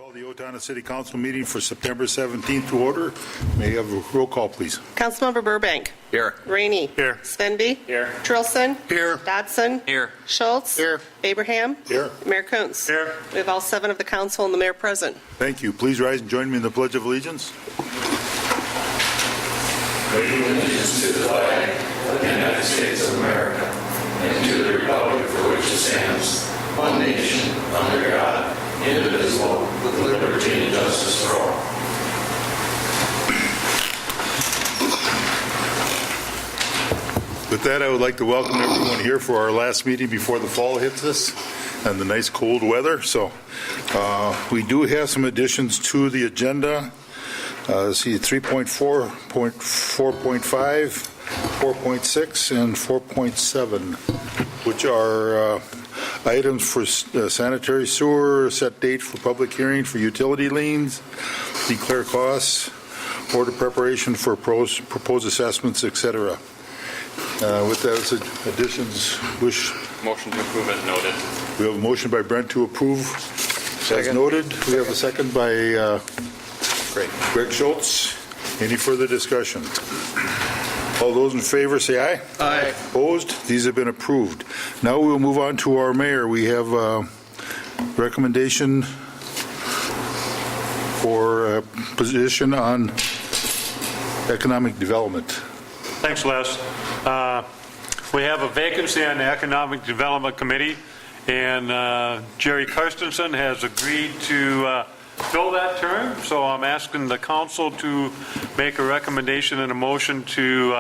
Call the Owatonna City Council meeting for September 17th to order. May I have a roll call, please? Councilmember Burbank. Here. Rainey. Here. Svenby. Here. Trilson. Here. Dodson. Here. Schultz. Here. Abraham. Here. Mayor Kuntz. Here. We have all 7 of the council and the mayor present. Thank you. Please rise and join me in the Pledge of Allegiance. Pledge allegiance to the flag of the United States of America and to the republic for which it stands, one nation, under God, indivisible, with liberty and justice for all. With that, I would like to welcome everyone here for our last meeting before the fall hits us and the nice cold weather. So we do have some additions to the agenda. See 3.4, 4.5, 4.6, and 4.7, which are items for sanitary sewer, set date for public hearing for utility liens, declare costs, order preparation for proposed assessments, etc. With those additions, Motion to approve as noted. we have a motion by Brent to approve as noted. We have a second by Greg Schultz. Any further discussion? All those in favor say aye. Aye. Opposed? These have been approved. Now we'll move on to our mayor. We have a recommendation for a position on economic development. Thanks, Les. We have a vacancy on the Economic Development Committee, and Jerry Karstensen has agreed to fill that term, so I'm asking the council to make a recommendation and a motion to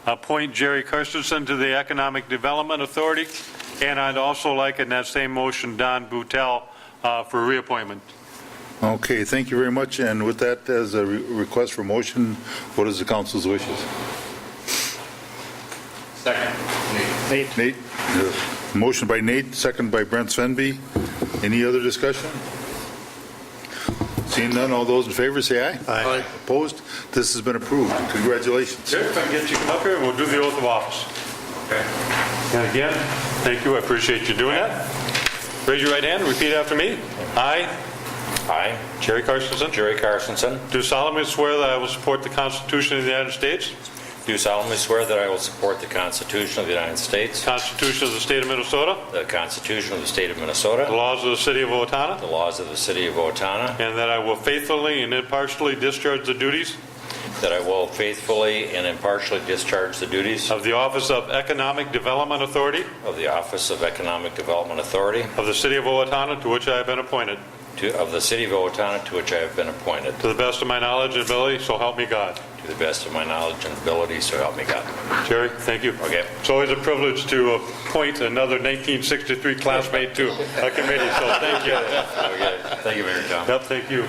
appoint Jerry Karstensen to the Economic Development Authority, and I'd also like in that same motion Don Boutel for reappointment. Okay, thank you very much. And with that as a request for motion, what is the council's wishes? Second. Nate? Motion by Nate, second by Brent Svenby. Any other discussion? Seeing none, all those in favor say aye. Aye. Opposed? This has been approved. Congratulations. Jerry, if I can get you to come up here, we'll do the oath of office. Okay. And again, thank you. I appreciate you doing that. Raise your right hand and repeat after me. I, I, Jerry Karstensen, Jerry Carstensen, do solemnly swear that I will support the Constitution of the United States, do solemnly swear that I will support the Constitution of the United States, the Constitution of the State of Minnesota, the Constitution of the State of the Minnesota, laws of the City of Owatonna, the laws of the City of Owatonna, and that I will faithfully and impartially discharge the duties that I will faithfully and impartially discharge the duties of the Office of Economic Development Authority of the Office of Economic Development Authority of the City of Owatonna, to which I have been appointed, of the City of Owatonna, to which I have been appointed, to the best of my knowledge and ability, so help me God. to the best of my knowledge and ability, so help me God. Jerry, thank you. Okay. It's always a privilege to appoint another 1963 classmate to a committee, so thank you. Okay. Thank you, Mayor Tom. Yep, thank you.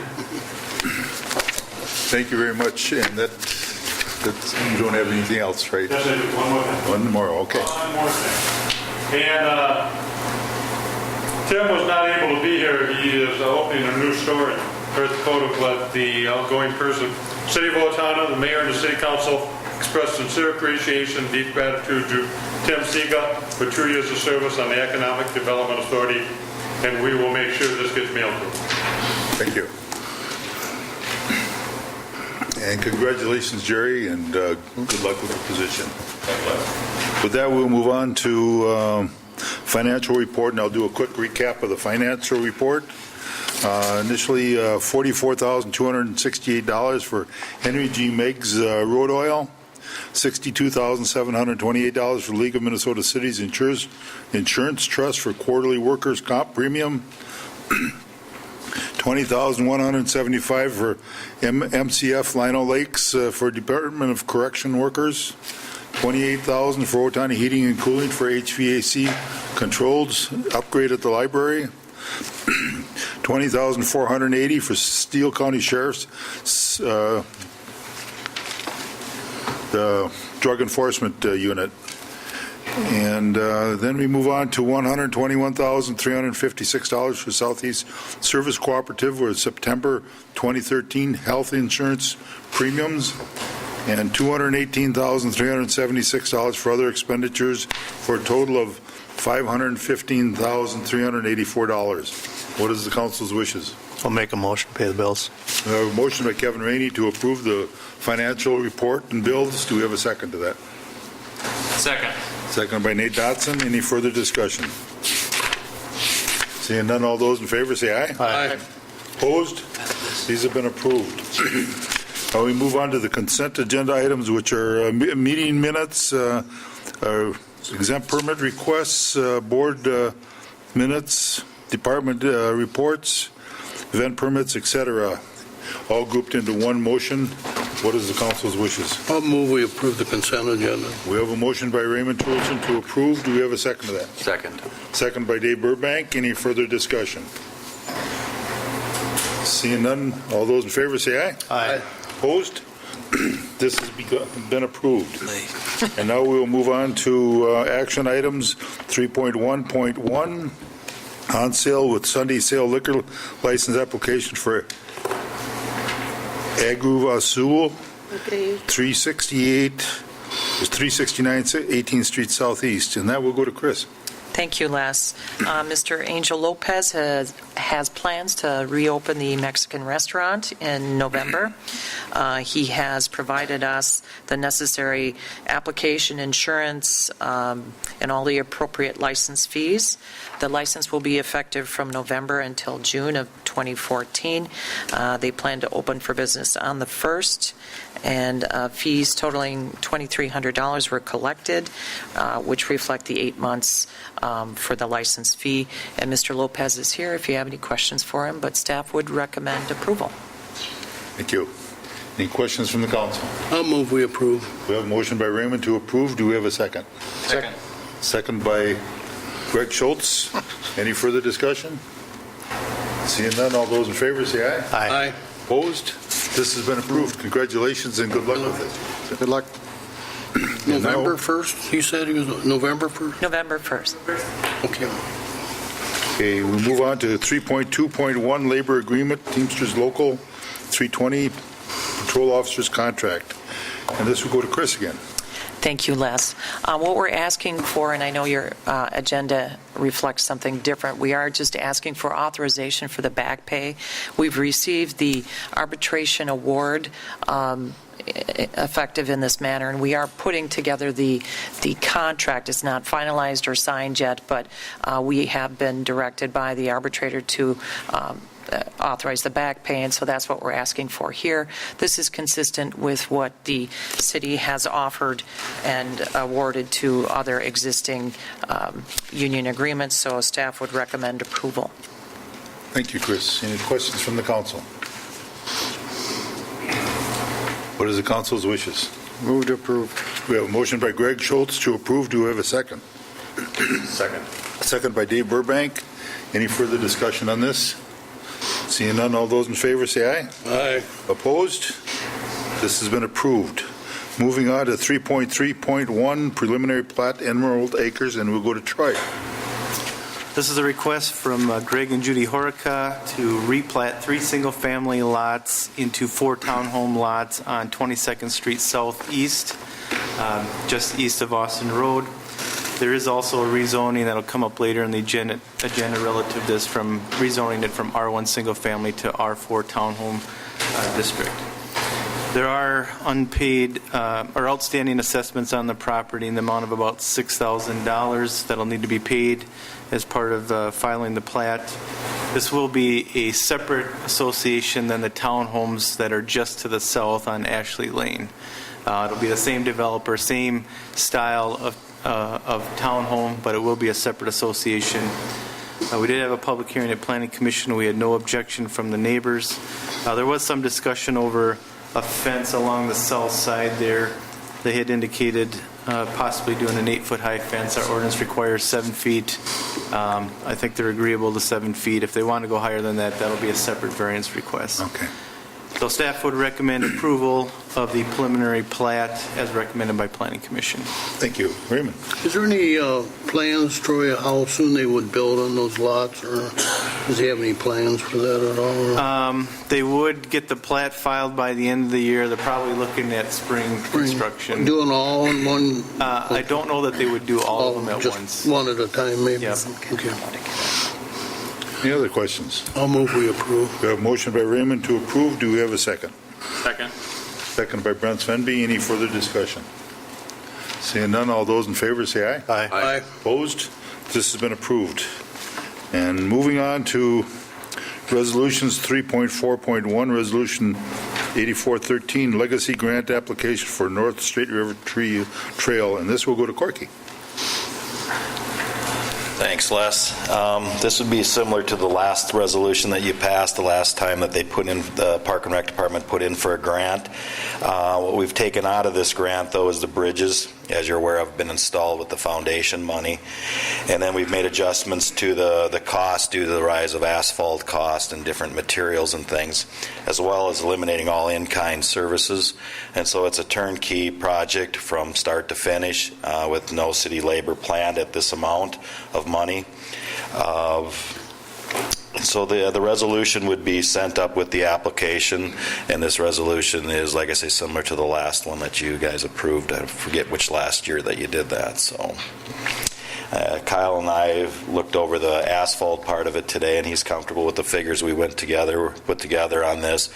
Thank you very much. And that's, you don't have anything else, right? Yes, I do. One more thing. One more, okay. One more thing. And Tim was not able to be here. He is opening a new store in North Dakota, but the outgoing person, City of Owatonna, the mayor and the city council express sincere appreciation, deep gratitude to Tim Siga for 2 years of service on the Economic Development Authority, and we will make sure this gets mailed to him. Thank you. And congratulations, Jerry, and good luck with the position. With that, we'll move on to financial report, and I'll do a quick recap of the financial report. Initially, $44,268 for Henry G. Meigs Road Oil, $62,728 for League of Minnesota Cities Insurance Trust for quarterly workers' comp premium, $20,175 for MCF Lino Lakes for Department of Correction workers, $28,000 for Owatonna Heating and Cooling for HVAC controls upgrade at the library, $20,480 for Steele County Sheriff's the Drug Enforcement Unit. And then we move on to $121,356 for Southeast Service Cooperative with September 2013 health insurance premiums, and $218,376 for other expenditures, for a total of $515,384. What is the council's wishes? I'll make a motion to pay the bills. We have a motion by Kevin Rainey to approve the financial report and bills. Do we have a second to that? Second. Second by Nate Dotson. Any further discussion? Seeing none, all those in favor say aye. Aye. Opposed? These have been approved. Now we move on to the consent agenda items, which are meeting minutes, exempt permit requests, board minutes, department reports, event permits, etc., all grouped into one motion. What is the council's wishes? I'll move we approve the consent agenda. We have a motion by Raymond Toolson to approve. Do we have a second to that? Second. Second by Dave Burbank. Any further discussion? Seeing none, all those in favor say aye. Aye. Opposed? This has been approved. And now we will move on to action items 3.1.1, on sale with Sunday sale liquor license application for Agru Azul, 369 18th Street Southeast. And that will go to Chris. Thank you, Les. Mr. Angel Lopez has plans to reopen the Mexican restaurant in November. He has provided us the necessary application, insurance, and all the appropriate license fees. The license will be effective from November until June of 2014. They plan to open for business on the 1st, and fees totaling $2,300 were collected, which reflect the 8 months for the license fee. And Mr. Lopez is here if you have any questions for him, but staff would recommend approval. Thank you. Any questions from the council? I'll move we approve. We have a motion by Raymond to approve. Do we have a second? Second. Second by Greg Schultz. Any further discussion? Seeing none, all those in favor say aye. Aye. Opposed? This has been approved. Congratulations and good luck with it. Good luck. November 1st? He said he was November 1st? November 1st. Okay. Okay, we move on to 3.2.1 labor agreement, Teamsters Local 320 Patrol Officers Contract. And this will go to Chris again. Thank you, Les. What we're asking for, and I know your agenda reflects something different, we are just asking for authorization for the back pay. We've received the arbitration award effective in this manner, and we are putting together the contract. It's not finalized or signed yet, but we have been directed by the arbitrator to authorize the back pay, and so that's what we're asking for here. This is consistent with what the city has offered and awarded to other existing union agreements, so staff would recommend approval. Thank you, Chris. Any questions from the council? What is the council's wishes? Move to approve. We have a motion by Greg Schultz to approve. Do we have a second? Second. Second by Dave Burbank. Any further discussion on this? Seeing none, all those in favor say aye. Aye. Opposed? This has been approved. Moving on to 3.3.1 preliminary plat Emerald Acres, and we'll go to Troy. This is a request from Greg and Judy Horica to replat 3 single-family lots into 4 townhome lots on 22nd Street Southeast, just east of Austin Road. There is also a rezoning that'll come up later in the agenda relative to this, from rezoning it from R1 single-family to R4 townhome district. There are unpaid or outstanding assessments on the property in the amount of about $6,000 that'll need to be paid as part of filing the plat. This will be a separate association than the townhomes that are just to the south on Ashley Lane. It'll be the same developer, same style of townhome, but it will be a separate association. We did have a public hearing at Planning Commission. We had no objection from the neighbors. There was some discussion over a fence along the south side there. They had indicated possibly doing an 8-foot-high fence. Our ordinance requires 7 feet. I think they're agreeable to 7 feet. If they want to go higher than that, that'll be a separate variance request. Okay. So staff would recommend approval of the preliminary plat as recommended by Planning Commission. Thank you. Raymond? Is there any plans, Troy, how soon they would build on those lots, or does he have any plans for that at all? They would get the plat filed by the end of the year. They're probably looking at spring construction. Doing all in one? I don't know that they would do all of them at just once. one at a time, maybe? Yep. Okay. Any other questions? I'll move we approve. We have a motion by Raymond to approve. Do we have a second? Second. Second by Brent Svenby. Any further discussion? Seeing none, all those in favor say aye. Aye. Opposed? This has been approved. And moving on to resolutions 3.4.1, resolution 8413, legacy grant application for North Straight River Trail, and this will go to Corky. Thanks, Les. This would be similar to the last resolution that you passed the last time that they put in, the Park and Rec Department put in for a grant. What we've taken out of this grant, though, is the bridges, as you're aware, have been installed with the foundation money. And then we've made adjustments to the cost due to the rise of asphalt cost and different materials and things, as well as eliminating all in-kind services. And so it's a turnkey project from start to finish with no city labor planned at this amount of money. So the resolution would be sent up with the application, and this resolution is, like I say, similar to the last one that you guys approved. I forget which last year that you did that. So Kyle and I looked over the asphalt part of it today, and he's comfortable with the figures we put together on this.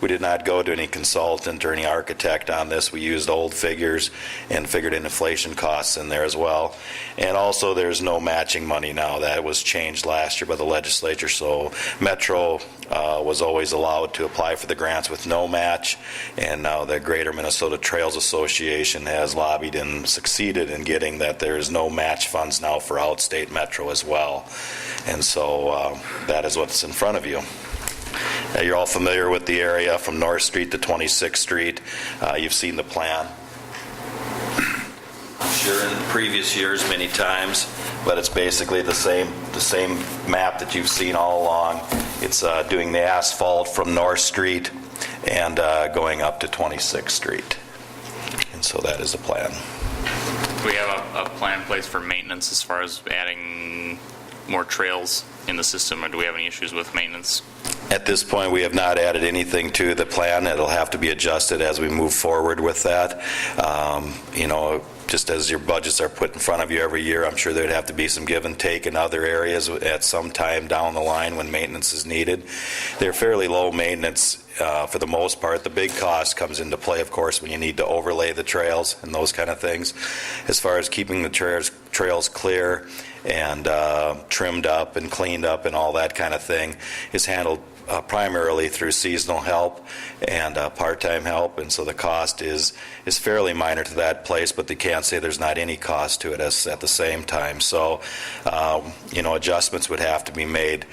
We did not go to any consultant or any architect on this. We used old figures and figured in inflation costs in there as well. And also, there's no matching money now. That was changed last year by the legislature. So Metro was always allowed to apply for the grants with no match, and now the Greater Minnesota Trails Association has lobbied and succeeded in getting that there is no match funds now for outstate Metro as well. And so that is what's in front of you. You're all familiar with the area from North Street to 26th Street. You've seen the plan, I'm sure, in previous years many times, but it's basically the same map that you've seen all along. It's doing the asphalt from North Street and going up to 26th Street. And so that is the plan. Do we have a plan in place for maintenance as far as adding more trails in the system, or do we have any issues with maintenance? At this point, we have not added anything to the plan. It'll have to be adjusted as we move forward with that. Just as your budgets are put in front of you every year, I'm sure there'd have to be some give and take in other areas at some time down the line when maintenance is needed. They're fairly low maintenance for the most part. The big cost comes into play, of course, when you need to overlay the trails and those kind of things. As far as keeping the trails clear and trimmed up and cleaned up and all that kind of thing is handled primarily through seasonal help and part-time help, and so the cost is fairly minor to that place, but they can't say there's not any cost to it at the same time. So adjustments would have to be made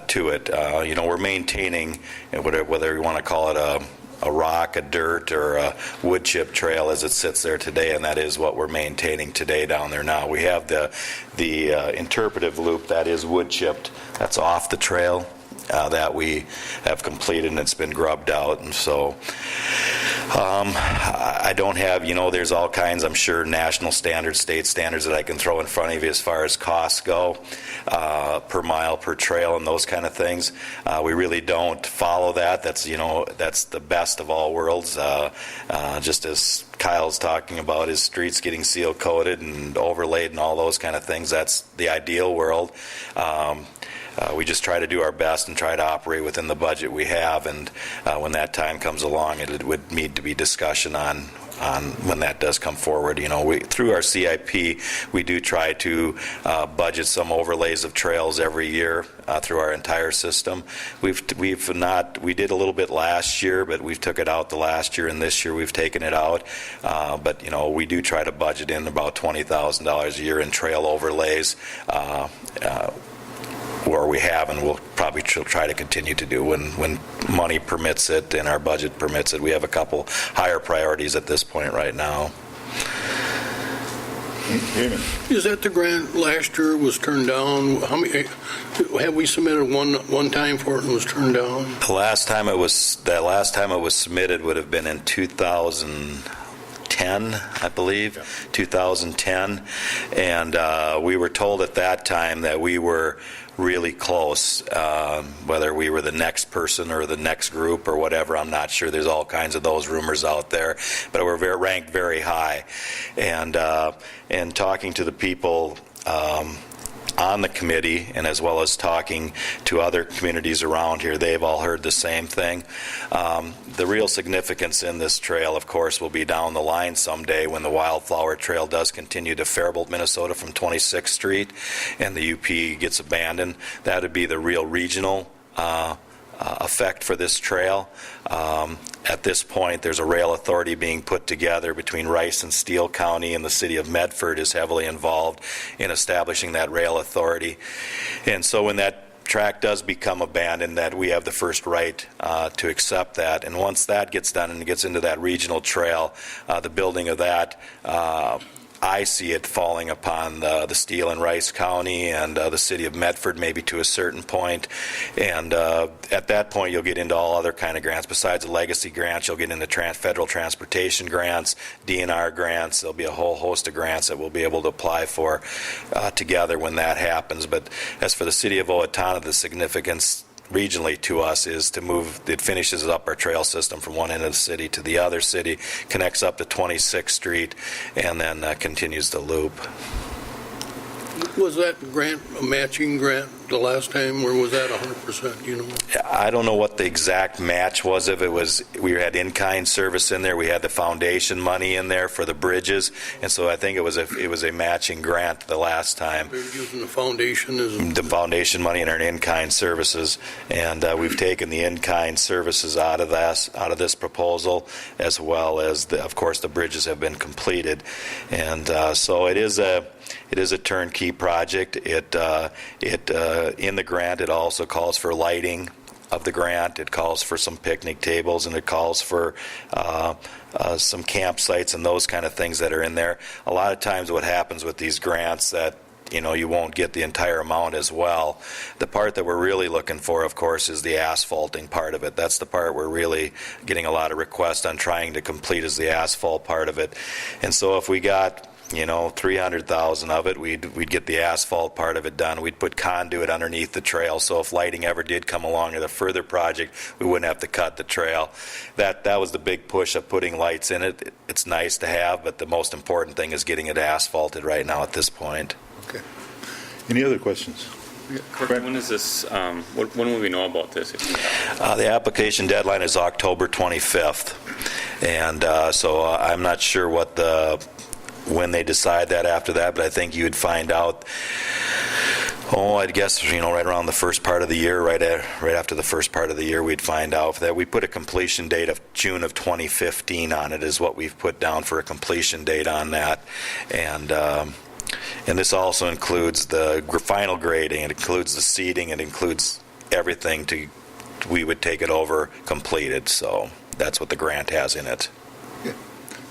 to it. We're maintaining, whether you want to call it a rock, a dirt, or a wood chip trail as it sits there today, and that is what we're maintaining today down there now. We have the interpretive loop that is wood chipped. That's off the trail. That we have completed, and it's been grubbed out. And so I don't have, there's all kinds, I'm sure, national standards, state standards that I can throw in front of you as far as costs go, per mile, per trail, and those kind of things. We really don't follow that. That's the best of all worlds. Just as Kyle's talking about his streets getting seal coated and overlaid and all those kind of things, that's the ideal world. We just try to do our best and try to operate within the budget we have, and when that time comes along, it would need to be discussion on when that does come forward. Through our CIP, we do try to budget some overlays of trails every year through our entire system. We did a little bit last year, but we've took it out the last year, and this year we've taken it out. But we do try to budget in about $20,000 a year in trail overlays. Where we have, and we'll probably try to continue to do when money permits it and our budget permits it. We have a couple higher priorities at this point right now. Raymond? Is that the grant last year was turned down? How many, have we submitted one time for it and was turned down? The last time it was submitted would have been in 2010, I believe, 2010. And we were told at that time that we were really close, whether we were the next person or the next group or whatever, I'm not sure. There's all kinds of those rumors out there, but we're ranked very high. And talking to the people on the committee, and as well as talking to other communities around here, they've all heard the same thing. The real significance in this trail, of course, will be down the line someday when the Wildflower Trail does continue to Faribault, Minnesota from 26th Street and the UP gets abandoned. That would be the real regional effect for this trail. At this point, there's a rail authority being put together between Rice and Steele County, and the city of Medford is heavily involved in establishing that rail authority. And so when that track does become abandoned, that we have the first right to accept that. And once that gets done and it gets into that regional trail, the building of that, I see it falling upon the Steele and Rice County and the city of Medford, maybe to a certain point. And at that point, you'll get into all other kind of grants. Besides the legacy grants, you'll get into federal transportation grants, DNR grants. There'll be a whole host of grants that we'll be able to apply for together when that happens. But as for the city of Owatonna, the significance regionally to us is to move, it finishes up our trail system from one end of the city to the other city, connects up to 26th Street, and then continues the loop. Was that grant a matching grant the last time, or was that 100%, you know? I don't know what the exact match was. If it was, we had in-kind service in there, we had the foundation money in there for the bridges, and so I think it was a matching grant the last time. They're using the foundation as the foundation money and our in-kind services, and we've taken the in-kind services out of this proposal, as well as of course the bridges have been completed, and so it is a turnkey project. In the grant, it also calls for lighting of the grant. It calls for some picnic tables, and it calls for some campsites and those kind of things that are in there. A lot of times what happens with these grants that you won't get the entire amount as well. The part that we're really looking for, of course, is the asphalting part of it. That's the part we're really getting a lot of requests on trying to complete, is the asphalt part of it. And so if we got 300,000 of it, we'd get the asphalt part of it done. We'd put conduit underneath the trail, so if lighting ever did come along with a further project, we wouldn't have to cut the trail. That was the big push of putting lights in it. It's nice to have, but the most important thing is getting it asphalted right now at this point. Okay. Any other questions? Correct. When is this? When will we know about this? The application deadline is October 25th, and so I'm not sure when they decide that after that, but I think you would find out, I'd guess, right around the first part of the year, right after the first part of the year, we'd find out that we put a completion date of June of 2015 on it, is what we've put down for a completion date on that. And this also includes the final grading, it includes the seeding, it includes everything we would take it over completed. So that's what the grant has in it. Yeah.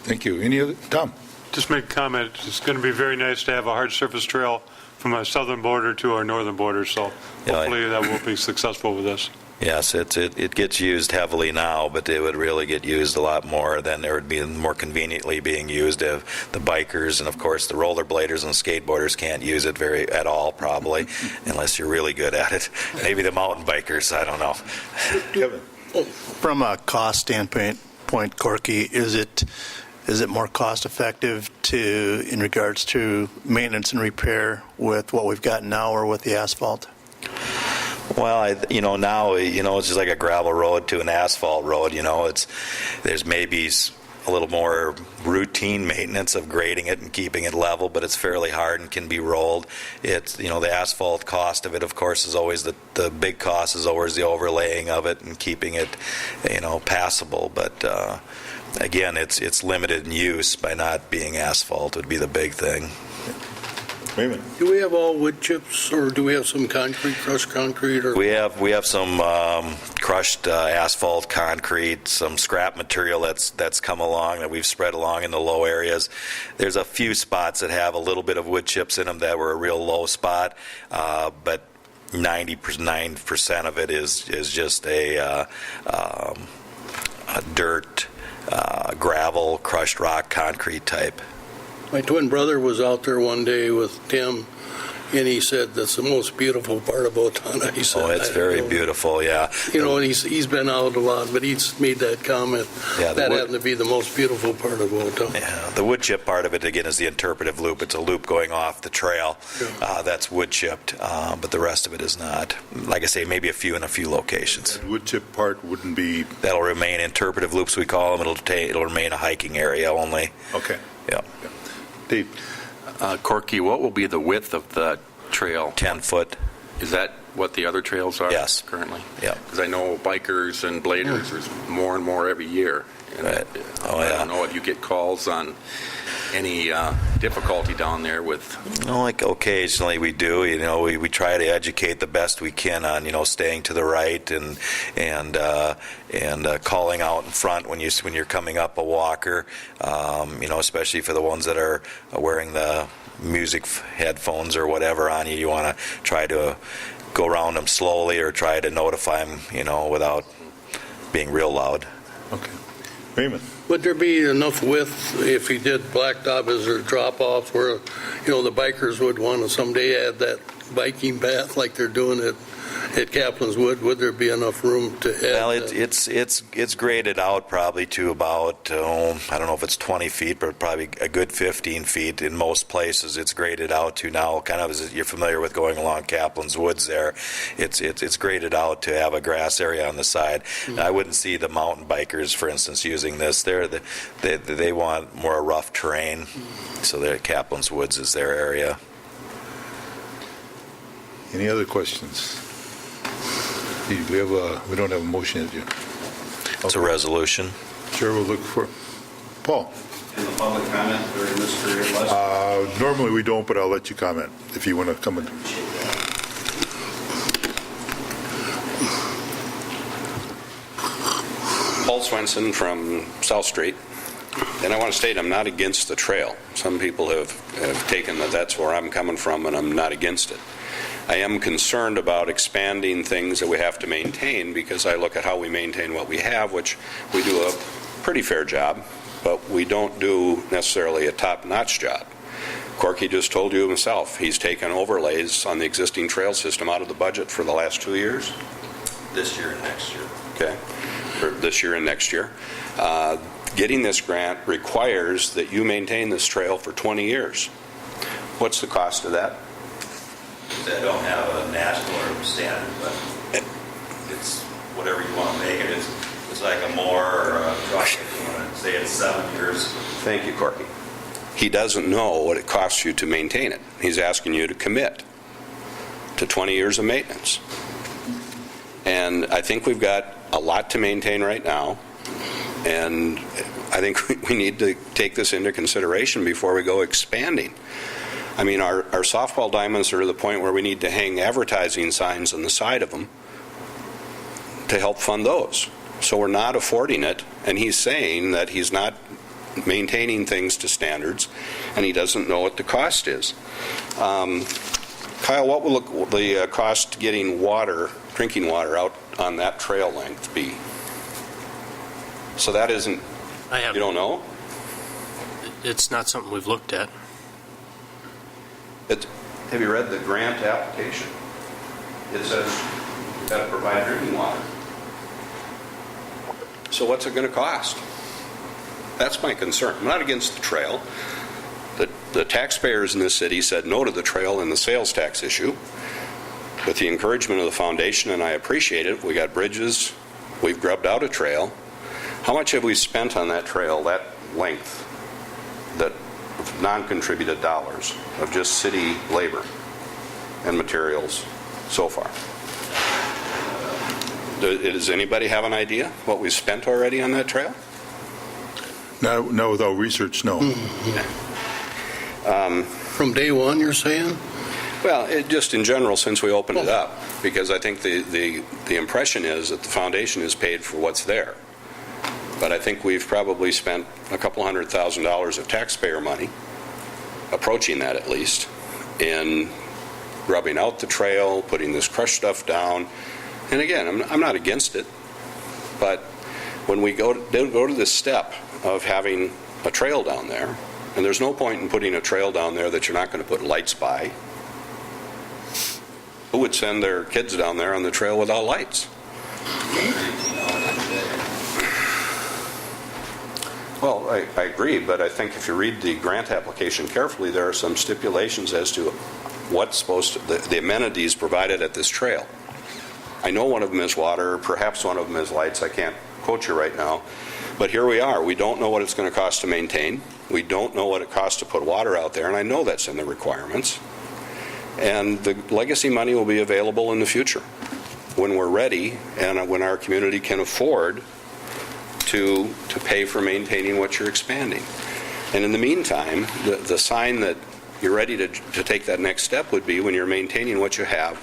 Thank you. Any other? Tom? Just make a comment. It's going to be very nice to have a hard surface trail from our southern border to our northern border, so hopefully that will be successful with this. Yes, it gets used heavily now, but it would really get used a lot more. Then there would be more conveniently being used if the bikers and, of course, the rollerbladers and skateboarders can't use it at all, probably, unless you're really good at it. Maybe the mountain bikers, I don't know. Kevin? From a cost standpoint, Corky, is it more cost effective in regards to maintenance and repair with what we've got now or with the asphalt? Well, now, it's just like a gravel road to an asphalt road. There's maybe a little more routine maintenance of grading it and keeping it level, but it's fairly hard and can be rolled. It's, the asphalt cost of it, of course, is always the big cost is always the overlaying of it and keeping it, passable. But again, it's limited in use by not being asphalt would be the big thing. Raymond? Do we have all wood chips, or do we have some concrete, crushed concrete, or? We have some crushed asphalt, concrete, some scrap material that's come along that we've spread along in the low areas. There's a few spots that have a little bit of wood chips in them that were a real low spot, but 99% of it is just a dirt, gravel, crushed rock, concrete type. My twin brother was out there one day with Tim, and he said that's the most beautiful part of Owatonna. He said, Oh, it's very beautiful, yeah. You know, and he's been out a lot, but he's made that comment. Yeah, That happened to be the most beautiful part of Owatonna. Yeah, the wood chip part of it, again, is the interpretive loop. It's a loop going off the trail. That's wood chipped, but the rest of it is not. Like I say, maybe a few in a few locations. The wood chip part wouldn't be, That'll remain interpretive loops, we call them. It'll remain a hiking area only. okay. Yeah, Dave? Corky, what will be the width of the trail? 10 foot. Is that what the other trails are Yes. currently? Yeah. Because I know bikers and bladers, there's more and more every year. And Right. Oh, I yeah. don't know if you get calls on any difficulty down there with... Like occasionally we do. We try to educate the best we can on staying to the right and calling out in front when you're coming up a walker. Especially for the ones that are wearing the music headphones or whatever on you. You want to try to go around them slowly or try to notify them, without being real loud. Okay. Raymond? Would there be enough width if he did blacktop as a drop-off where, the bikers would want to someday add that biking path like they're doing at Kaplan's Wood? Would there be enough room to add? Well, that? it's graded out probably to about, I don't know if it's 20 feet, but probably a good 15 feet in most places. It's graded out to now, kind of as you're familiar with going along Kaplan's Woods there, it's graded out to have a grass area on the side. Mm-hmm. I wouldn't see the mountain bikers, for instance, using this. They want more rough terrain, so Kaplan's Woods is their area. Any other questions? We don't have a motion yet. It's a resolution. Chair will look for, Paul? In the public comment during this period, Normally we don't, but I'll let you comment if you want to come in. Paul Swenson from South Street. And I want to state I'm not against the trail. Some people have taken that's where I'm coming from, and I'm not against it. I am concerned about expanding things that we have to maintain because I look at how we maintain what we have, which we do a pretty fair job, but we don't do necessarily a top-notch job. Corky just told you himself, he's taken overlays on the existing trail system out of the budget for the last 2 years. This year and next year. Okay, for this year and next year. Getting this grant requires that you maintain this trail for 20 years. What's the cost of that? They don't have a national standard, but it's whatever you want to make it. It's like a mower or a truck. If you want to say it's 7 years. Thank you, Corky. He doesn't know what it costs you to maintain it. He's asking you to commit to 20 years of maintenance. And I think we've got a lot to maintain right now. And I think we need to take this into consideration before we go expanding. I mean, our softball diamonds are to the point where we need to hang advertising signs on the side of them to help fund those. So we're not affording it, and he's saying that he's not maintaining things to standards, and he doesn't know what the cost is. Kyle, what will the cost getting water, drinking water out on that trail length be? So that isn't, you don't know? It's not something we've looked at. Have you read the grant application? It says you've got to provide drinking water. So what's it going to cost? That's my concern. I'm not against the trail. The taxpayers in this city said no to the trail and the sales tax issue. With the encouragement of the foundation, and I appreciate it, we got bridges, we've grubbed out a trail. How much have we spent on that trail, that length, that non-contributed dollars of just city labor and materials so far? Does anybody have an idea what we've spent already on that trail? No, without research, no. from day one, you're saying? Well, just in general, since we opened it up, because I think the impression is that the foundation is paid for what's there. But I think we've probably spent a couple $100,000 of taxpayer money, approaching that at least, in rubbing out the trail, putting this crushed stuff down. And again, I'm not against it, but when we go to this step of having a trail down there, and there's no point in putting a trail down there that you're not going to put lights by. Who would send their kids down there on the trail without lights? Well, I agree, but I think if you read the grant application carefully, there are some stipulations as to what's supposed to, the amenities provided at this trail. I know one of them is water, perhaps one of them is lights. I can't quote you right now. But here we are. We don't know what it's going to cost to maintain. We don't know what it costs to put water out there, and I know that's in the requirements. And the legacy money will be available in the future when we're ready and when our community can afford to pay for maintaining what you're expanding. And in the meantime, the sign that you're ready to take that next step would be when you're maintaining what you have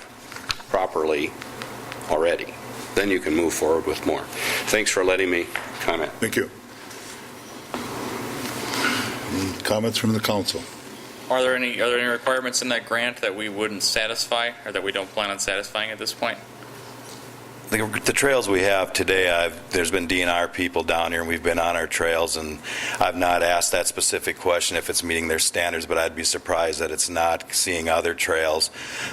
properly already. Then you can move forward with more. Thanks for letting me comment. Thank you. Any comments from the council? Are there any requirements in that grant that we wouldn't satisfy or that we don't plan on satisfying at this point? The trails we have today, there's been DNR people down here, and we've been on our trails, and I've not asked that specific question if it's meeting their standards, but I'd be surprised that it's not, seeing other trails.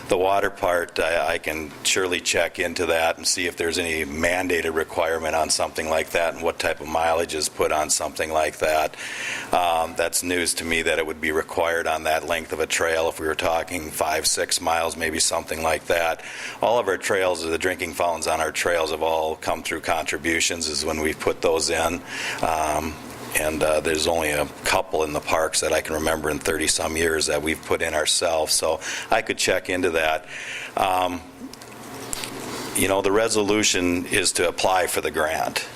The water part, I can surely check into that and see if there's any mandated requirement on something like that and what type of mileage is put on something like that. That's news to me that it would be required on that length of a trail if we were talking 5-6 miles, maybe something like that. All of our trails, the drinking fountains on our trails have all come through contributions is when we've put those in. And there's only a couple in the parks that I can remember in 30-some years that we've put in ourselves. So I could check into that. The resolution is to apply for the grant.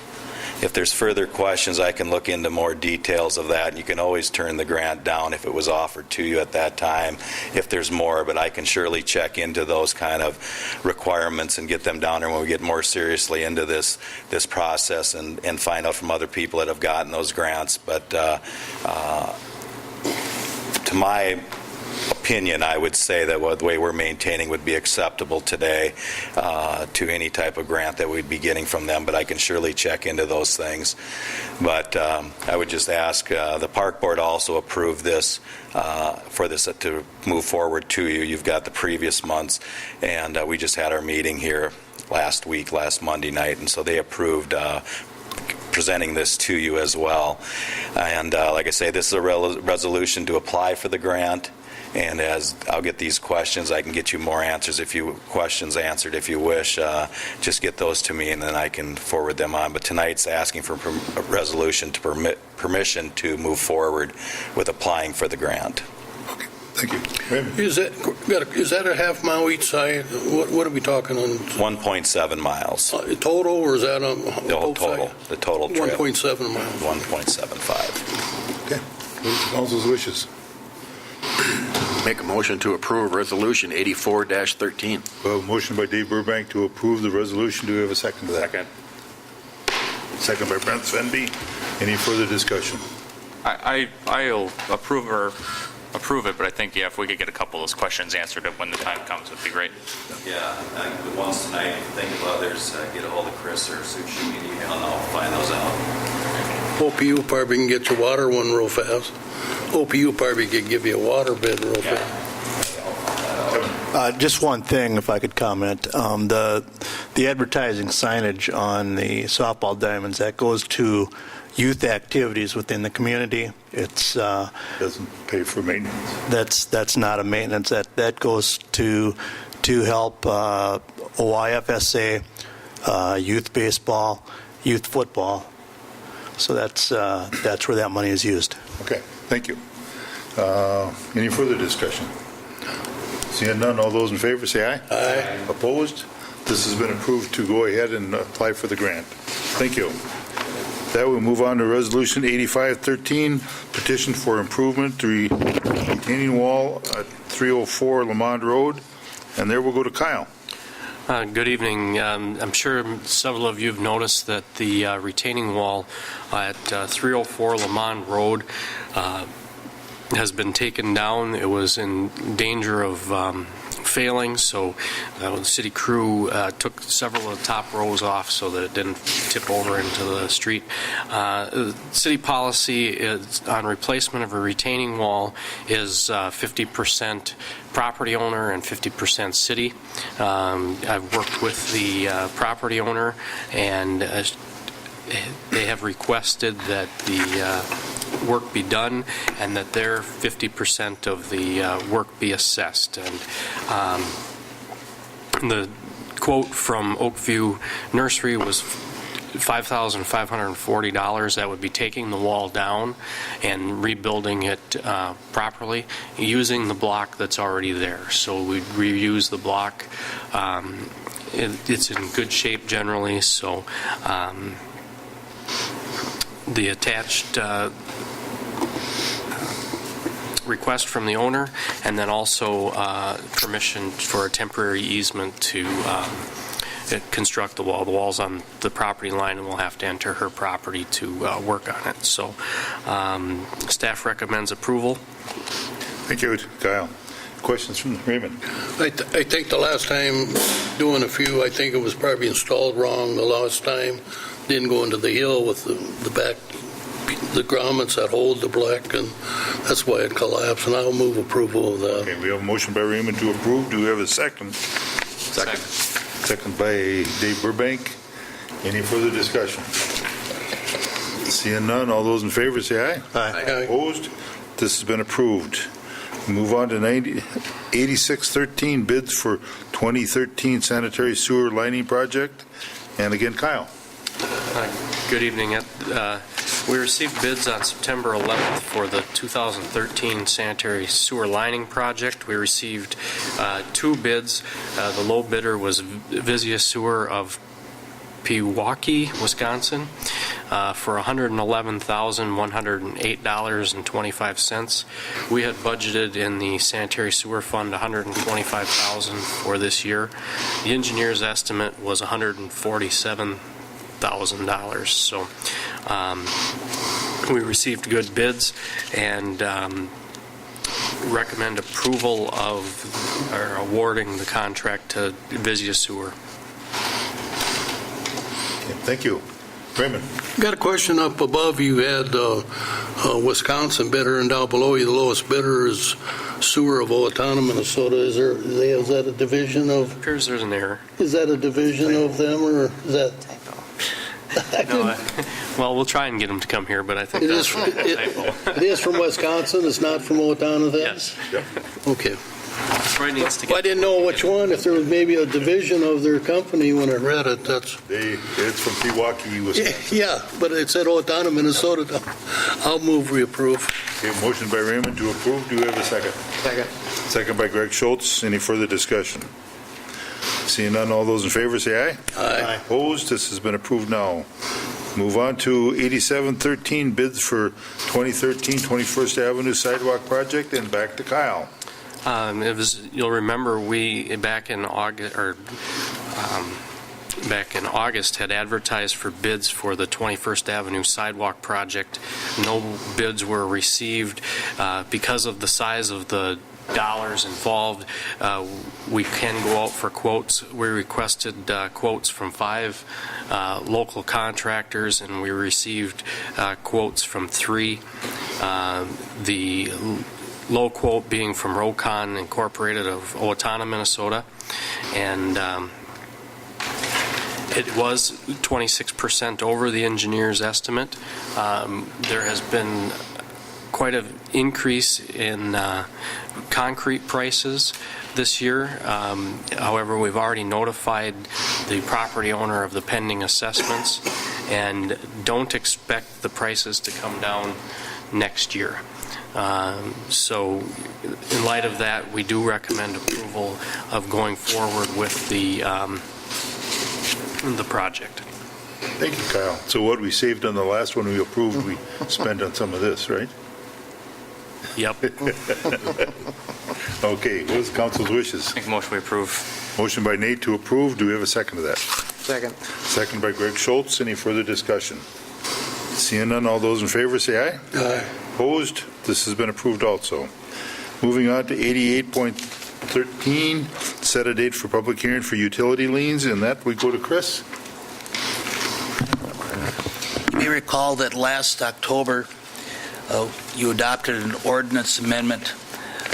If there's further questions, I can look into more details of that. You can always turn the grant down if it was offered to you at that time, if there's more, but I can surely check into those kind of requirements and get them down there when we get more seriously into this process and find out from other people that have gotten those grants. But to my opinion, I would say that the way we're maintaining would be acceptable today to any type of grant that we'd be getting from them, but I can surely check into those things. But I would just ask the park board also approve this for this to move forward to you. You've got the previous months, and we just had our meeting here last Monday night, and so they approved presenting this to you as well. And like I say, this is a resolution to apply for the grant. And as I'll get these questions, I can get you more answers questions answered if you wish. Just get those to me and then I can forward them on. But tonight's asking for a resolution to permit permission to move forward with applying for the grant. Okay, thank you. Is that a half mile each side? What are we talking on? 1.7 miles. Total, or is that on No, total. side? The total trail. 1.7 miles. 1.75. Okay. What is the council's wishes? Make a motion to approve Resolution 84-13. Motion by Dave Burbank to approve the resolution. Do we have a second to that? Second by Brent Svenby. Any further discussion? I'll approve it, but I think, if we could get a couple of those questions answered when the time comes, would be great. Yeah, the ones tonight, if you think of others, get a hold of Chris or shoot me an email and I'll find those out. OPU probably can get your water one real fast. OPU probably could give you a water bid real fast. Just one thing, if I could comment. The advertising signage on the softball diamonds, that goes to youth activities within the community. It's doesn't pay for maintenance. That's not a maintenance. That goes to help OIFSA, youth baseball, youth football. So that's where that money is used. Okay, thank you. Any further discussion? Seeing none, all those in favor say aye. Aye. Opposed? This has been approved to go ahead and apply for the grant. Thank you. That will move on to Resolution 8513, petition for improvement to retaining wall at 304 Lamond Road. And there we'll go to Kyle. Good evening. I'm sure several of you have noticed that the retaining wall at 304 Lamond Road has been taken down. It was in danger of failing, so the city crew took several of the top rows off so that it didn't tip over into the street. City policy is on replacement of a retaining wall is 50% property owner and 50% city. I've worked with the property owner, and they have requested that the work be done and that their 50% of the work be assessed. And the quote from Oakview Nursery was $5,540. That would be taking the wall down and rebuilding it properly using the block that's already there. So we'd reuse the block. It's in good shape generally, so the attached request from the owner, and then also permission for a temporary easement to construct the wall. The wall's on the property line, and we'll have to enter her property to work on it. So staff recommends approval. Thank you, Kyle. Questions from Raymond? I think the last time doing a few, I think it was probably installed wrong the last time. Didn't go into the hill with the back, the grommets that hold the block, and that's why it collapsed, and I'll move approval of that. Okay, we have a motion by Raymond to approve. Do we have a second? Second. Second by Dave Burbank. Any further discussion? Seeing none, all those in favor say aye. Aye. Opposed? This has been approved. Move on to 8613, bids for 2013 sanitary sewer lining project. And again, Kyle. Good evening. We received bids on September 11th for the 2013 sanitary sewer lining project. We received two bids. The low bidder was Visia Sewer of Pewaukee, Wisconsin, for $111,108.25. We had budgeted in the sanitary sewer fund $125,000 for this year. The engineer's estimate was $147,000. So we received good bids and recommend approval of or awarding the contract to Visia Sewer. Thank you. Raymond. Got a question up above. You had Wisconsin bidder, and down below you, the lowest bidder is Sewer of Owatonna, Minnesota. Is that a division of? Appears there's an error. Is that a division of them, or is that? No, well, we'll try and get them to come here, but I think that's a typo. It is from Wisconsin. It's not from Owatonna, then? Yes. Okay. Troy needs to Well, I get. didn't know which one. If there was maybe a division of their company when I read it, that's. It's from Pewaukee, Wisconsin. Yeah, but it said Owatonna, Minnesota. I'll move reapprove. Okay, motion by Raymond to approve. Do we have a second? Second. Second by Greg Schultz. Any further discussion? Seeing none, all those in favor say aye. Aye. Opposed? This has been approved now. Move on to 8713, bids for 2013 21st Avenue Sidewalk Project, and back to Kyle. You'll remember we back in August had advertised for bids for the 21st Avenue Sidewalk Project. No bids were received because of the size of the dollars involved. We can go out for quotes. We requested quotes from 5 local contractors, and we received quotes from 3. The low quote being from Rocon Incorporated of Owatonna, Minnesota, and it was 26% over the engineer's estimate. There has been quite an increase in concrete prices this year. However, we've already notified the property owner of the pending assessments and don't expect the prices to come down next year. So in light of that, we do recommend approval of going forward with the project. Thank you, Kyle. So what we saved on the last one we approved, we spent on some of this, right? Yep. Okay, what is the council's wishes? Make a motion we approve. Motion by Nate to approve. Do we have a second to that? Second. Second by Greg Schultz. Any further discussion? Seeing none, all those in favor say aye. Aye. Opposed? This has been approved also. Moving on to 88.13, set a date for public hearing for utility liens, and that we go to Chris. You may recall that last October, you adopted an ordinance amendment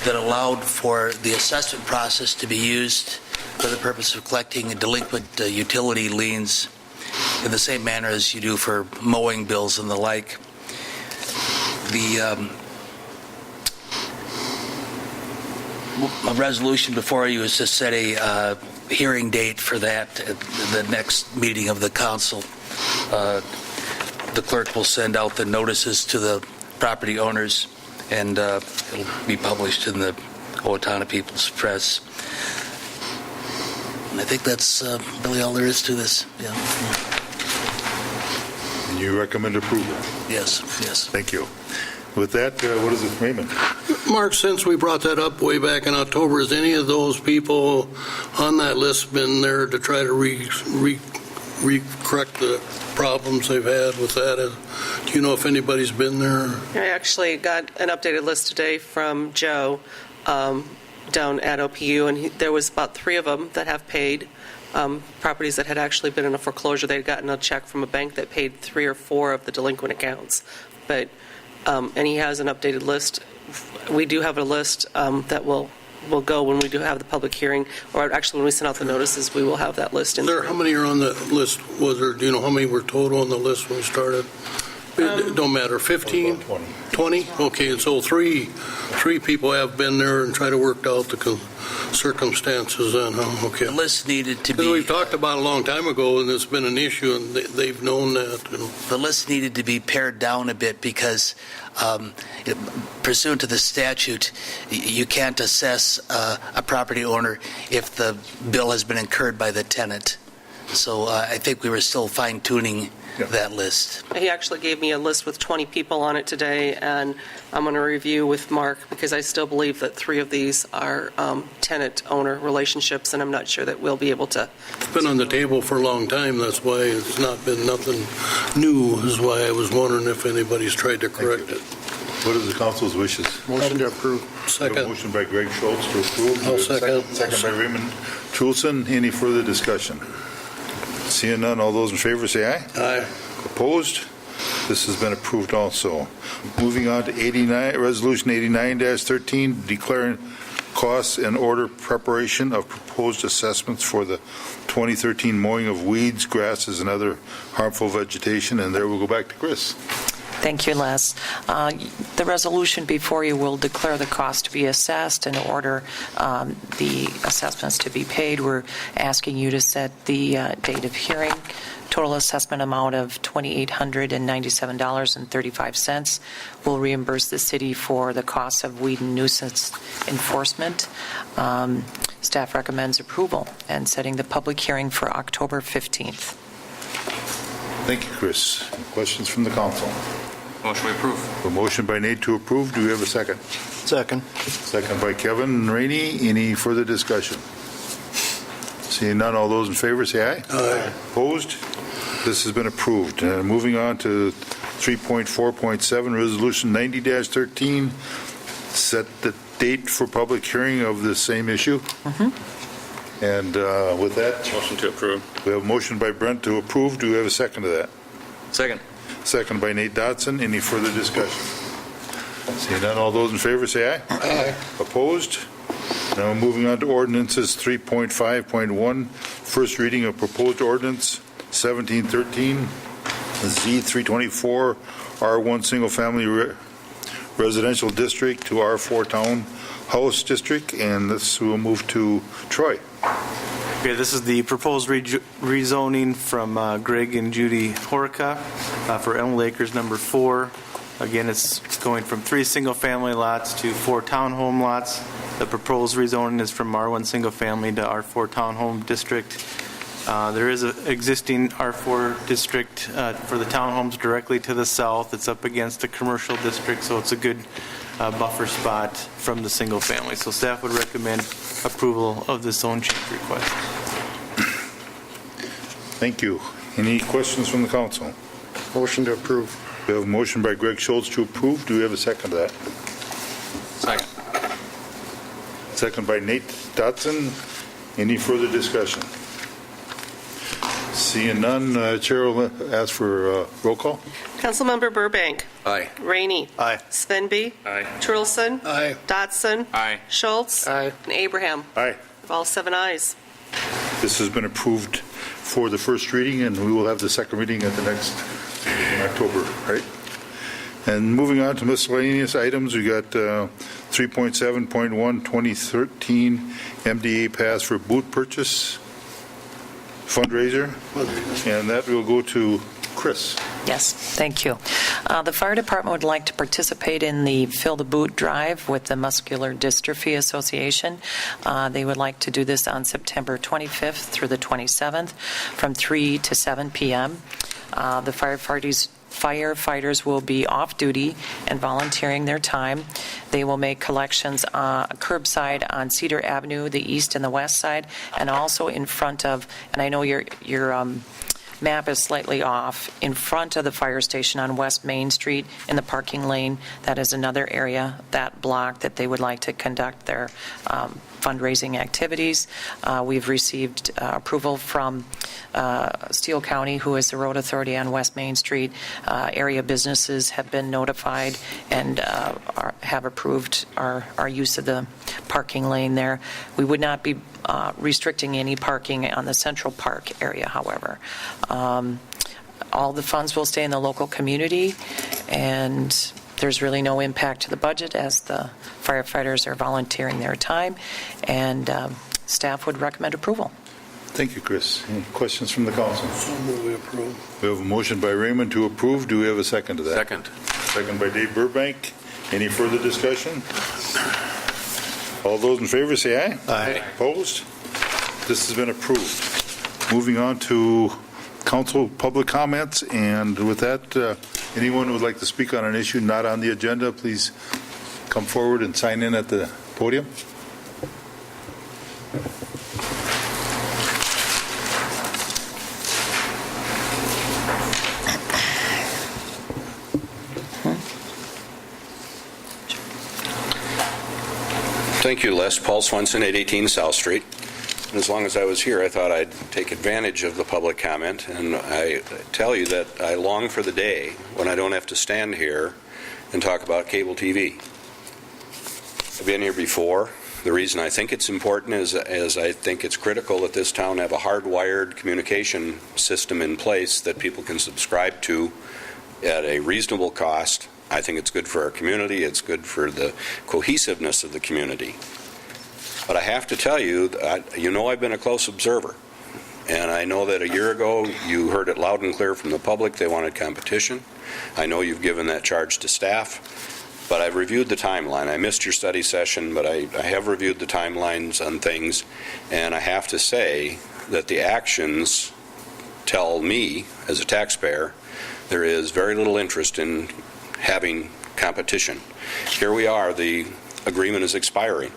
that allowed for the assessment process to be used for the purpose of collecting delinquent utility liens in the same manner as you do for mowing bills and the like. A resolution before you is to set a hearing date for that at the next meeting of the council. The clerk will send out the notices to the property owners, and it'll be published in the Owatonna People's Press. And I think that's really all there is to this. Yeah. And you recommend approval? Yes, yes. Thank you. With that, what is it, Raymond? Mark, since we brought that up way back in October, has any of those people on that list been there to try to correct the problems they've had with that? Do you know if anybody's been there? I actually got an updated list today from Joe down at OPU, and there was about 3 of them that have paid. Properties that had actually been in a foreclosure. They had gotten a check from a bank that paid 3 or 4 of the delinquent accounts. But and he has an updated list. We do have a list that will go when we do have the public hearing, or actually when we send out the notices, we will have that list in there. How many are on the list? Do you know how many were total on the list when we started? It don't matter. 15? 20? Okay, and so three people have been there and tried to work out the circumstances then, huh? Okay. The list needed to Because be... we've talked about it a long time ago, and it's been an issue, and they've known that. The list needed to be pared down a bit because pursuant to the statute, you can't assess a property owner if the bill has been incurred by the tenant. So I think we were still fine-tuning that list. He actually gave me a list with 20 people on it today, and I'm going to review with Mark because I still believe that 3 of these are tenant-owner relationships, and I'm not sure that we'll be able to. It's been on the table for a long time. That's why it's not been nothing new, is why I was wondering if anybody's tried to correct it. What are the council's wishes? Motion to approve. Second. Motion by Greg Schultz to approve. I'll second. Second by Raymond Trulson. Any further discussion? Seeing none, all those in favor say aye. Aye. Opposed? This has been approved also. Moving on to Resolution 89-13, declaring costs and order preparation of proposed assessments for the 2013 mowing of weeds, grasses, and other harmful vegetation. And there we'll go back to Chris. Thank you, Les. The resolution before you will declare the cost to be assessed and order the assessments to be paid. We're asking you to set the date of hearing. Total assessment amount of $2,897.35 will reimburse the city for the costs of weed and nuisance enforcement. Staff recommends approval and setting the public hearing for October 15th. Thank you, Chris. Any questions from the council? Motion we approve. A motion by Nate to approve. Do we have a second? Second. Second by Kevin Rainey. Any further discussion? Seeing none, all those in favor say aye. Aye. Opposed? This has been approved. Moving on to 3.4.7, Resolution 90-13, set the date for public hearing of the same issue. And with that, Motion to approve. we have a motion by Brent to approve. Do we have a second to that? Second. Second by Nate Dodson. Any further discussion? Seeing none, all those in favor say aye. Aye. Opposed? Now moving on to ordinances 3.5.1, first reading of proposed ordinance 1713, Z324, R1 Single Family Residential District to R4 Town House District, and this will move to Troy. Okay, this is the proposed rezoning from Greg and Judy Horica for Emerald Acres number 4. Again, it's going from 3 single-family lots to 4 townhome lots. The proposed rezoning is from R1 single-family to R4 townhome district. There is an existing R4 district for the townhomes directly to the south. It's up against a commercial district, so it's a good buffer spot from the single family. So staff would recommend approval of the zone change request. Thank you. Any questions from the council? Motion to approve. We have a motion by Greg Schultz to approve. Do we have a second to that? Second. Second by Nate Dotson. Any further discussion? Seeing none, Chair will ask for roll call. Councilmember Burbank. Aye. Rainey. Aye. Svenby. Aye. Turleson. Aye. Dotson. Aye. Schultz. Aye. And Abraham. Aye. All 7 ayes. This has been approved for the first reading, and we will have the second reading at the next in October, right? And moving on to miscellaneous items, we got 3.7.1 2013 MDA pass for boot purchase fundraiser, and that will go to Chris. Yes, thank you. The fire department would like to participate in the Fill the Boot drive with the Muscular Dystrophy Association. They would like to do this on September 25th through the 27th from 3 to 7 p.m. The firefighters will be off duty and volunteering their time. They will make collections curbside on Cedar Avenue, the east and the west side, and also in front of, and I know your map is slightly off, in front of the fire station on West Main Street in the parking lane. That is another area, that block, that they would like to conduct their fundraising activities. We've received approval from Steele County, who is the road authority on West Main Street. Area businesses have been notified and have approved our use of the parking lane there. We would not be restricting any parking on the Central Park area, however. All the funds will stay in the local community, and there's really no impact to the budget as the firefighters are volunteering their time, and staff would recommend approval. Thank you, Chris. Any questions from the council? So move we approve. We have a motion by Raymond to approve. Do we have a second to that? Second. Second by Dave Burbank. Any further discussion? All those in favor say aye. Aye. Opposed? This has been approved. Moving on to council public comments, and with that, anyone who would like to speak on an issue not on the agenda, please come forward and sign in at the podium. Thank you, Les. Paul Swenson, 818 South Street. And as long as I was here, I thought I'd take advantage of the public comment, and I tell you that I long for the day when I don't have to stand here and talk about cable TV. I've been here before. The reason I think it's important is I think it's critical that this town have a hardwired communication system in place that people can subscribe to at a reasonable cost. I think it's good for our community. It's good for the cohesiveness of the community. But I have to tell you, I've been a close observer. And I know that a year ago, you heard it loud and clear from the public. They wanted competition. I know you've given that charge to staff. But I've reviewed the timeline. I missed your study session, but I have reviewed the timelines on things. And I have to say that the actions tell me, as a taxpayer, there is very little interest in having competition. Here we are, the agreement is expiring,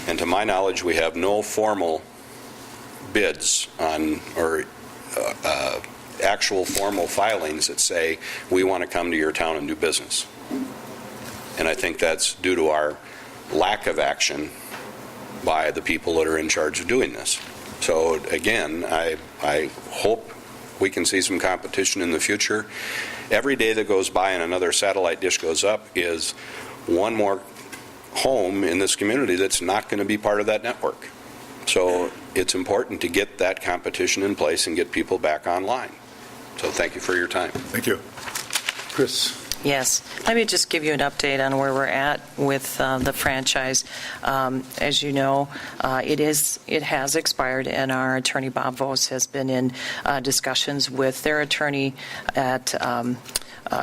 and to my knowledge we have no formal bids on or actual formal filings that say we want to come to your town and do business. And I think that's due to our lack of action by the people that are in charge of doing this. So again, I hope we can see some competition in the future. Every day that goes by and another satellite dish goes up is one more home in this community that's not going to be part of that network. So it's important to get that competition in place and get people back online. So thank you for your time. Thank you. Chris. Yes. Let me just give you an update on where we're at with the franchise. As you know, it has expired, and our attorney, Bob Vos, has been in discussions with their attorney at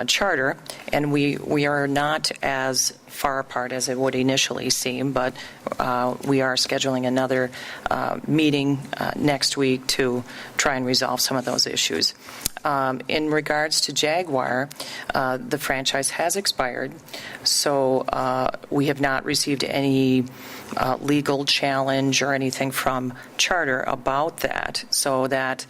charter, and we are not as far apart as it would initially seem, but we are scheduling another meeting next week to try and resolve some of those issues. In regards to Jaguar, the franchise has expired, so we have not received any legal challenge or anything from Charter about that, so that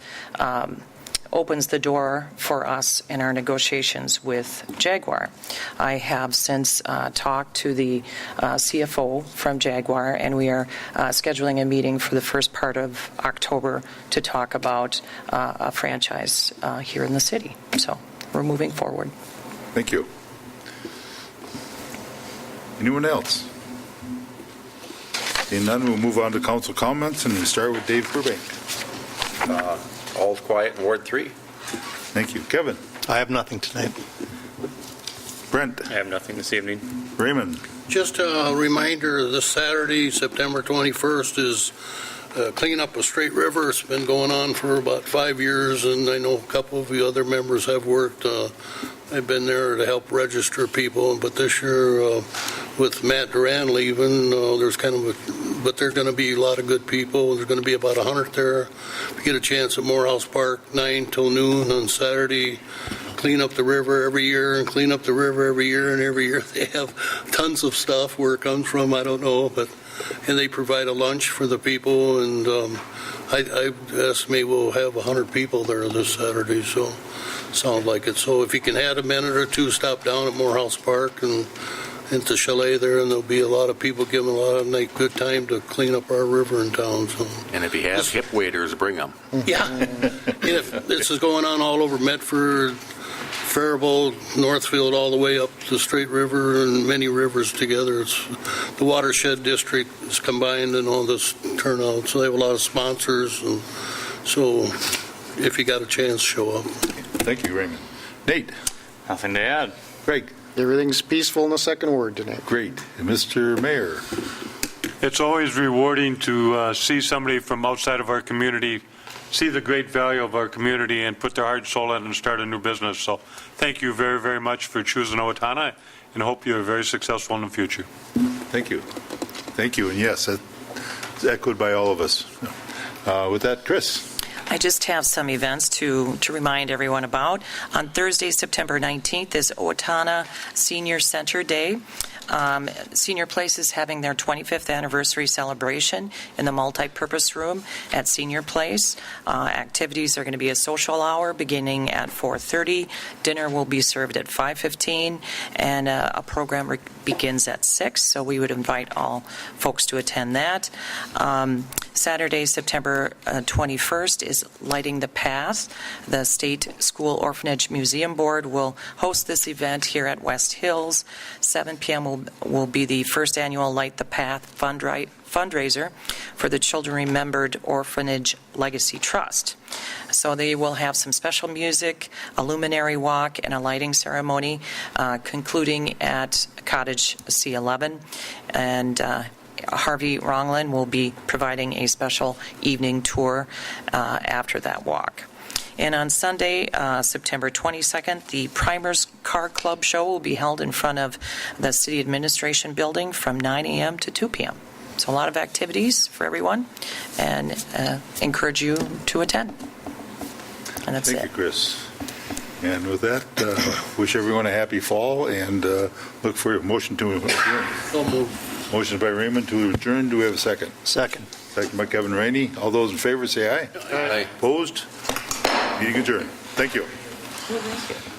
opens the door for us in our negotiations with Jaguar. I have since talked to the CFO from Jaguar, and we are scheduling a meeting for the first part of October to talk about a franchise here in the city. So we're moving forward. Thank you. Anyone else? Seeing none, we'll move on to council comments, and we start with Dave Burbank. All's quiet in Ward 3. Thank you. Kevin? I have nothing tonight. Brent? I have nothing this evening. Raymond? Just a reminder, this Saturday, September 21st, is cleanup of Straight River. It's been going on for about 5 years, and I know a couple of the other members have worked. I've been there to help register people, but this year, with Matt Duran leaving, there's but there's going to be a lot of good people. There's going to be about 100 there. If you get a chance at Morehouse Park, 9 till noon on Saturday, clean up the river every year and clean up the river every year, and every year they have tons of stuff. Where it comes from, I don't know, and they provide a lunch for the people, and I estimate we'll have 100 people there this Saturday, so sounds like it. So if you can add a minute or two, stop down at Morehouse Park and into Chalet there, and there'll be a lot of people giving a lot of good time to clean up our river in town. So. And if you have hip waders, bring them. Yeah. This is going on all over Medford, Faribault, Northfield, all the way up the Straight River and many rivers together. It's the watershed district is combined in all this turnout, so they have a lot of sponsors, and so if you got a chance, show up. Thank you, Raymond. Nate? Nothing to add. Greg? Everything's peaceful in the second ward tonight. Great. And Mr. Mayor? It's always rewarding to see somebody from outside of our community see the great value of our community and put their heart and soul in and start a new business. So thank you very, very much for choosing Owatonna, and hope you're very successful in the future. Thank you. Thank you. And yes, it's echoed by all of us. With that, Chris? I just have some events to remind everyone about. On Thursday, September 19th is Owatonna Senior Center Day. Senior Place is having their 25th anniversary celebration in the multi-purpose room at Senior Place. Activities are going to be a social hour beginning at 4:30. Dinner will be served at 5:15, and a program begins at 6, so we would invite all folks to attend that. Saturday, September 21st is Lighting the Path. The State School Orphanage Museum Board will host this event here at West Hills. 7 p.m. will be the first annual Light the Path fundraiser for the Children Remembered Orphanage Legacy Trust. So they will have some special music, a luminary walk, and a lighting ceremony concluding at Cottage C11. And Harvey Ronglin will be providing a special evening tour after that walk. And on Sunday, September 22nd, the Primers Car Club show will be held in front of the City Administration Building from 9 a.m. to 2 p.m. So a lot of activities for everyone, and encourage you to attend. And that's it. Thank you, Chris. And with that, wish everyone a happy fall, and look for a motion to adjourn. So moved. Motion by Raymond to adjourn. Do we have a second? Second. Second by Kevin Rainey. All those in favor say aye. Aye. Opposed? Meeting adjourned. Thank you. Thank you.